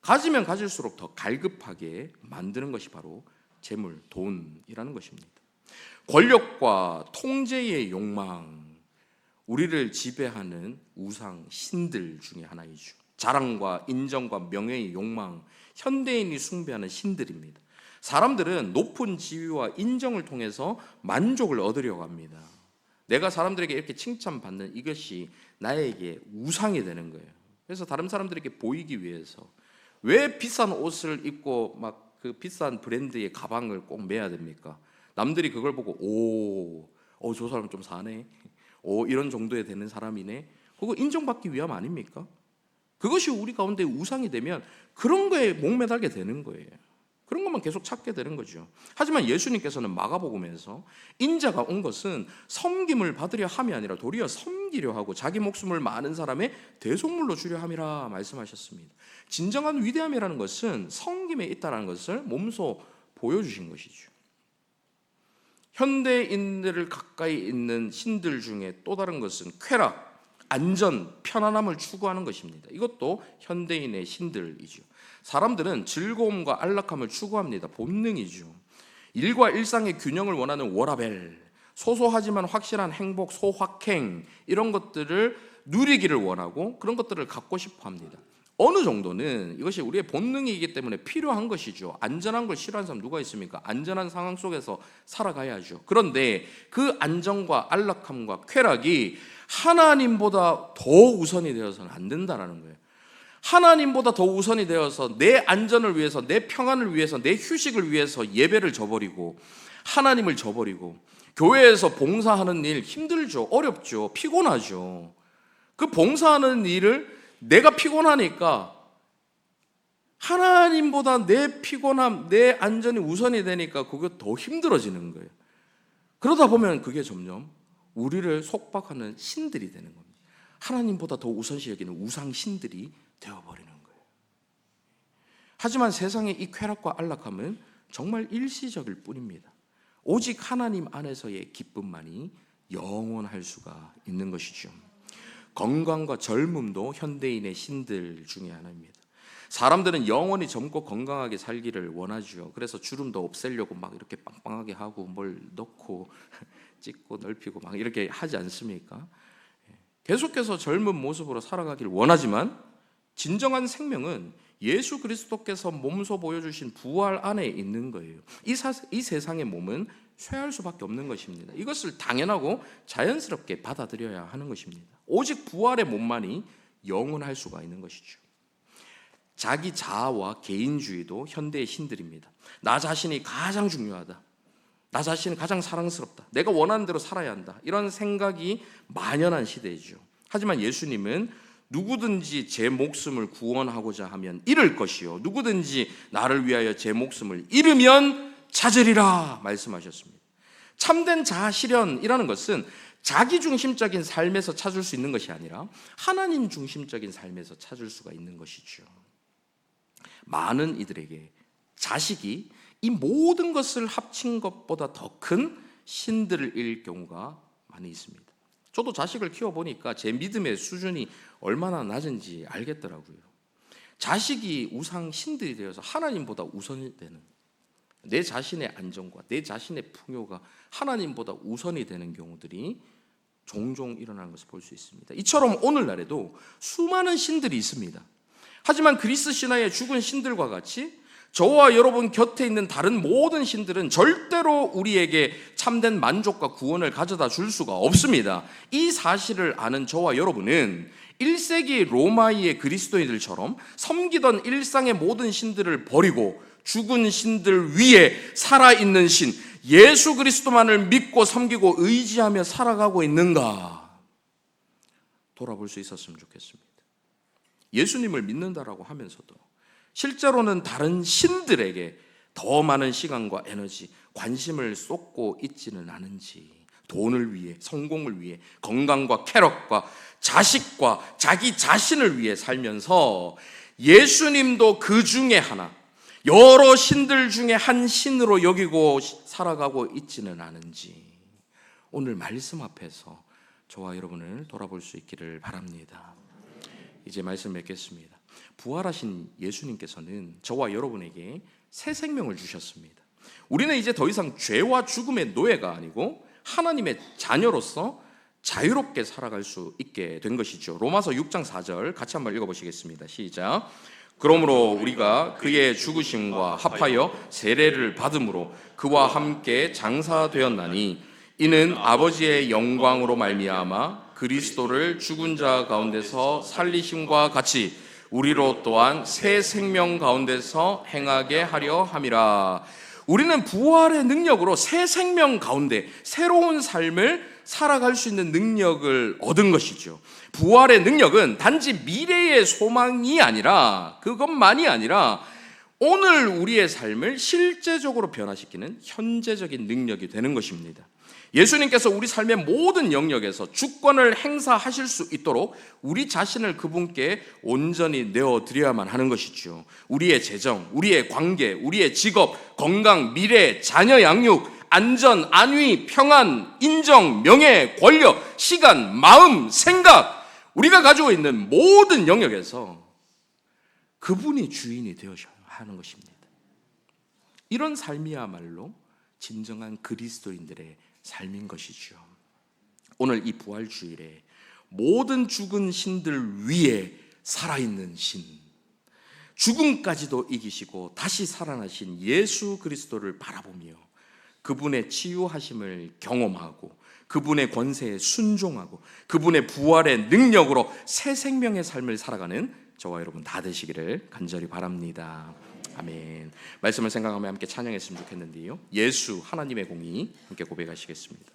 가지면 가질수록 더 갈급하게 만드는 것이 바로 재물, 돈이라는 것입니다. 권력과 통제의 욕망, 우리를 지배하는 우상, 신들 중에 하나이죠. 자랑과 인정과 명예의 욕망, 현대인이 숭배하는 신들입니다. 사람들은 높은 지위와 인정을 통해서 만족을 얻으려고 합니다. 내가 사람들에게 이렇게 칭찬받는 이것이 나에게 우상이 되는 거예요. 그래서 다른 사람들에게 보이기 위해서 왜 비싼 옷을 입고 막 그 비싼 브랜드의 가방을 꼭 매야 됩니까? 남들이 그걸 보고 저 사람 좀 사네. 이런 정도에 되는 사람이네. 그거 인정받기 위함 아닙니까? 그것이 우리 가운데 우상이 되면 그런 거에 목매달게 되는 거예요. 그런 것만 계속 찾게 되는 거죠. 하지만 예수님께서는 마가복음에서 인자가 온 것은 섬김을 받으려 함이 아니라 도리어 섬기려 하고 자기 목숨을 많은 사람의 대속물로 주려 함이라 말씀하셨습니다. 진정한 위대함이라는 것은 섬김에 있다는 것을 몸소 보여주신 것이죠. 현대인들을 가까이 있는 신들 중에 또 다른 것은 쾌락, 안전, 편안함을 추구하는 것입니다. 이것도 현대인의 신들이죠. 사람들은 즐거움과 안락함을 추구합니다. 본능이죠. 일과 일상의 균형을 원하는 워라벨, 소소하지만 확실한 행복, 소확행, 이런 것들을 누리기를 원하고 그런 것들을 갖고 싶어 합니다. 어느 정도는 이것이 우리의 본능이기 때문에 필요한 것이죠. 안전한 걸 싫어하는 사람 누가 있습니까? 안전한 상황 속에서 살아가야죠. 그런데 그 안정과 안락함과 쾌락이 하나님보다 더 우선이 되어서는 안 된다는 거예요. 하나님보다 더 우선이 되어서 내 안전을 위해서, 내 평안을 위해서, 내 휴식을 위해서 예배를 저버리고 하나님을 저버리고 교회에서 봉사하는 일 힘들죠. 어렵죠. 피곤하죠. 그 봉사하는 일을 내가 피곤하니까 하나님보다 내 피곤함, 내 안전이 우선이 되니까 그게 더 힘들어지는 거예요. 그러다 보면 그게 점점 우리를 속박하는 신들이 되는 겁니다. 하나님보다 더 우선시 여기는 우상신들이 되어버리는 거예요. 하지만 세상의 이 쾌락과 안락함은 정말 일시적일 뿐입니다. 오직 하나님 안에서의 기쁨만이 영원할 수가 있는 것이죠. 건강과 젊음도 현대인의 신들 중에 하나입니다. 사람들은 영원히 젊고 건강하게 살기를 원하죠. 그래서 주름도 없애려고 막 이렇게 빵빵하게 하고 뭘 넣고 찢고 넓히고 막 이렇게 하지 않습니까? 계속해서 젊은 모습으로 살아가길 원하지만 진정한 생명은 예수 그리스도께서 몸소 보여주신 부활 안에 있는 거예요. 이 세상의 몸은 쇠할 수밖에 없는 것입니다. 이것을 당연하고 자연스럽게 받아들여야 하는 것입니다. 오직 부활의 몸만이 영원할 수가 있는 것이죠. 자기 자아와 개인주의도 현대의 신들입니다. 나 자신이 가장 중요하다. 나 자신이 가장 사랑스럽다. 내가 원하는 대로 살아야 한다. 이런 생각이 만연한 시대이죠. 하지만 예수님은 누구든지 제 목숨을 구원하고자 하면 잃을 것이요 누구든지 나를 위하여 제 목숨을 잃으면 찾으리라 말씀하셨습니다. 참된 자아 실현이라는 것은 자기 중심적인 삶에서 찾을 수 있는 것이 아니라 하나님 중심적인 삶에서 찾을 수가 있는 것이죠. 많은 이들에게 자식이 이 모든 것을 합친 것보다 더 큰 신들을 잃을 경우가 많이 있습니다. 저도 자식을 키워보니까 제 믿음의 수준이 얼마나 낮은지 알겠더라고요. 자식이 우상 신들이 되어서 하나님보다 우선이 되는, 내 자신의 안정과 내 자신의 풍요가 하나님보다 우선이 되는 경우들이 종종 일어나는 것을 볼 수 있습니다. 이처럼 오늘날에도 수많은 신들이 있습니다. 하지만 그리스 신화의 죽은 신들과 같이 저와 여러분 곁에 있는 다른 모든 신들은 절대로 우리에게 참된 만족과 구원을 가져다 줄 수가 없습니다. 이 사실을 아는 저와 여러분은 1세기 로마의 그리스도인들처럼 섬기던 일상의 모든 신들을 버리고 죽은 신들 위에 살아있는 신 예수 그리스도만을 믿고 섬기고 의지하며 살아가고 있는가 돌아볼 수 있었으면 좋겠습니다. 예수님을 믿는다라고 하면서도 실제로는 다른 신들에게 더 많은 시간과 에너지, 관심을 쏟고 있지는 않은지, 돈을 위해, 성공을 위해, 건강과 쾌락과 자식과 자기 자신을 위해 살면서 예수님도 그 중에 하나, 여러 신들 중에 한 신으로 여기고 살아가고 있지는 않은지 오늘 말씀 앞에서 저와 여러분을 돌아볼 수 있기를 바랍니다. 이제 말씀 맺겠습니다. 부활하신 예수님께서는 저와 여러분에게 새 생명을 주셨습니다. 우리는 이제 더 이상 죄와 죽음의 노예가 아니고 하나님의 자녀로서 자유롭게 살아갈 수 있게 된 것이죠. 로마서 6장 4절 같이 한번 읽어보시겠습니다. 시작. 그러므로 우리가 그의 죽으심과 합하여 세례를 받음으로 그와 함께 장사되었나니 이는 아버지의 영광으로 말미암아 그리스도를 죽은 자 가운데서 살리심과 같이 우리로 또한 새 생명 가운데서 행하게 하려 함이라. 우리는 부활의 능력으로 새 생명 가운데 새로운 삶을 살아갈 수 있는 능력을 얻은 것이죠. 부활의 능력은 단지 미래의 소망이 아니라 그것만이 아니라 오늘 우리의 삶을 실제적으로 변화시키는 현재적인 능력이 되는 것입니다. 예수님께서 우리 삶의 모든 영역에서 주권을 행사하실 수 있도록 우리 자신을 그분께 온전히 내어드려야만 하는 것이죠. 우리의 재정, 우리의 관계, 우리의 직업, 건강, 미래, 자녀 양육, 안전, 안위, 평안, 인정, 명예, 권력, 시간, 마음, 생각, 우리가 가지고 있는 모든 영역에서 그분이 주인이 되어야 하는 것입니다. 이런 삶이야말로 진정한 그리스도인들의 삶인 것이죠. 오늘 이 부활주일에 모든 죽은 신들 위에 살아있는 신, 죽음까지도 이기시고 다시 살아나신 예수 그리스도를 바라보며 그분의 치유하심을 경험하고 그분의 권세에 순종하고 그분의 부활의 능력으로 새 생명의 삶을 살아가는 저와 여러분 다 되시기를 간절히 바랍니다. 아멘. 말씀을 생각하며 함께 찬양했으면 좋겠는데요. 예수 하나님의 공의 함께 고백하시겠습니다.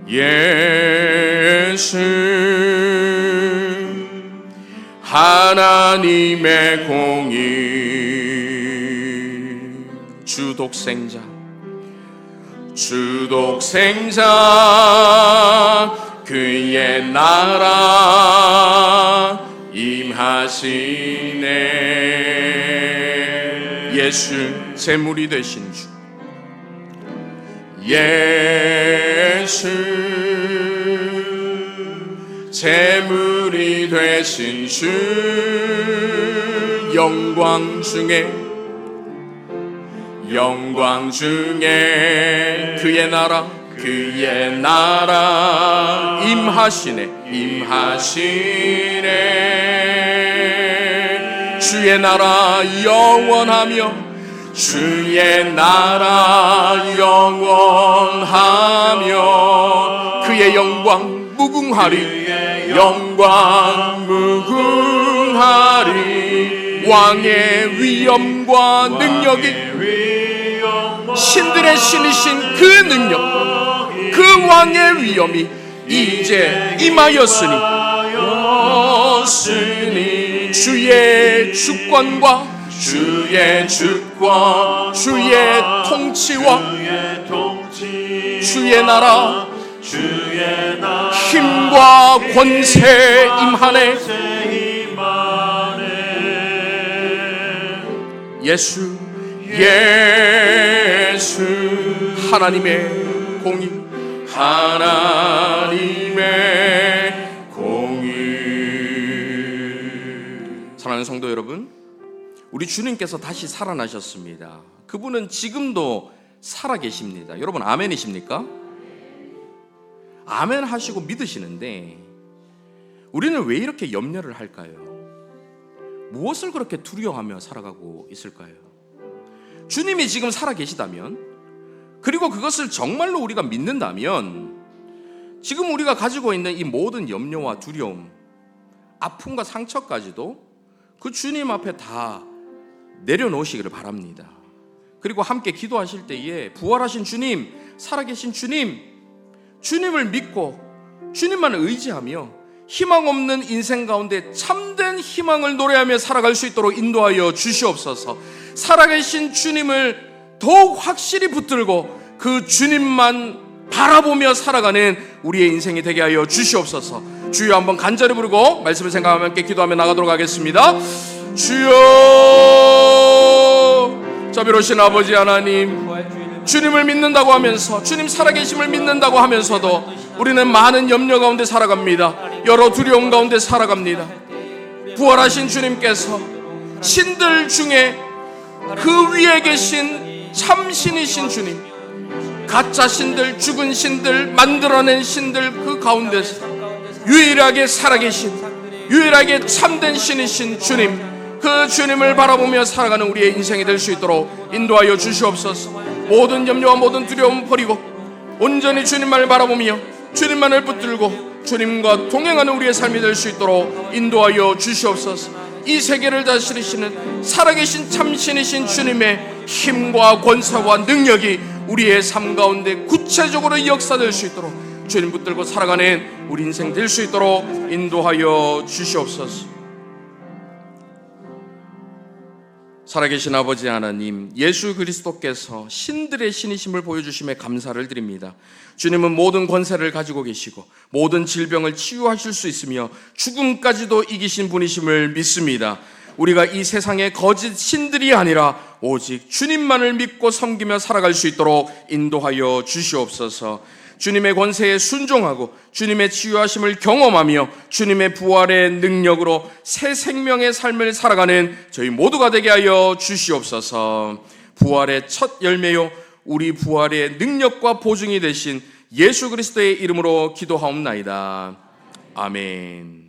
예수 하나님의 공의 주 독생자 그의 나라 임하시네. 예수 제물이 되신 주 예수 제물이 되신 주 영광 중에 그의 나라 임하시네. 주의 나라 영원하며 그의 영광 무궁하리 왕의 위엄과 능력이 신들의 신이신 그 능력 그 왕의 위엄이 이제 임하였으니 주의 주권과 주의 통치와 주의 나라 힘과 권세 임하네. 예수 하나님의 공의. 사랑하는 성도 여러분, 우리 주님께서 다시 살아나셨습니다. 그분은 지금도 살아계십니다. 여러분 아멘이십니까? 아멘 하시고 믿으시는데 우리는 왜 이렇게 염려를 할까요? 무엇을 그렇게 두려워하며 살아가고 있을까요? 주님이 지금 살아계시다면, 그리고 그것을 정말로 우리가 믿는다면 지금 우리가 가지고 있는 이 모든 염려와 두려움, 아픔과 상처까지도 그 주님 앞에 다 내려놓으시기를 바랍니다. 그리고 함께 기도하실 때에 부활하신 주님, 살아계신 주님을 믿고 주님만 의지하며 희망 없는 인생 가운데 참된 희망을 노래하며 살아갈 수 있도록 인도하여 주시옵소서. 살아계신 주님을 더욱 확실히 붙들고 그 주님만 바라보며 살아가는 우리의 인생이 되게 하여 주시옵소서. 주여 한번 간절히 부르고 말씀을 생각하며 함께 기도하며 나가도록 하겠습니다. 주여, 자비로우신 아버지 하나님, 주님을 믿는다고 하면서, 주님 살아계심을 믿는다고 하면서도 우리는 많은 염려 가운데 살아갑니다. 여러 두려움 가운데 살아갑니다. 부활하신 주님께서 신들 중에 그 위에 계신 참신이신 주님, 가짜 신들, 죽은 신들, 만들어낸 신들 그 가운데서 유일하게 살아계신, 유일하게 참된 신이신 주님, 그 주님을 바라보며 살아가는 우리의 인생이 될 수 있도록 인도하여 주시옵소서. 모든 염려와 모든 두려움 버리고 온전히 주님만을 바라보며 주님만을 붙들고 주님과 동행하는 우리의 삶이 될 수 있도록 인도하여 주시옵소서. 이 세계를 다스리시는 살아계신 참신이신 주님의 힘과 권세와 능력이 우리의 삶 가운데 구체적으로 역사될 수 있도록 주님 붙들고 살아가는 우리 인생 될 수 있도록 인도하여 주시옵소서. 살아계신 아버지 하나님, 예수 그리스도께서 신들의 신이심을 보여주심에 감사를 드립니다. 주님은 모든 권세를 가지고 계시고 모든 질병을 치유하실 수 있으며 죽음까지도 이기신 분이심을 믿습니다. 우리가 이 세상의 거짓 신들이 아니라 오직 주님만을 믿고 섬기며 살아갈 수 있도록 인도하여 주시옵소서. 주님의 권세에 순종하고 주님의 치유하심을 경험하며 주님의 부활의 능력으로 새 생명의 삶을 살아가는 저희 모두가 되게 하여 주시옵소서. 부활의 첫 열매요 우리 부활의 능력과 보증이 되신 예수 그리스도의 이름으로 기도하옵나이다. 아멘.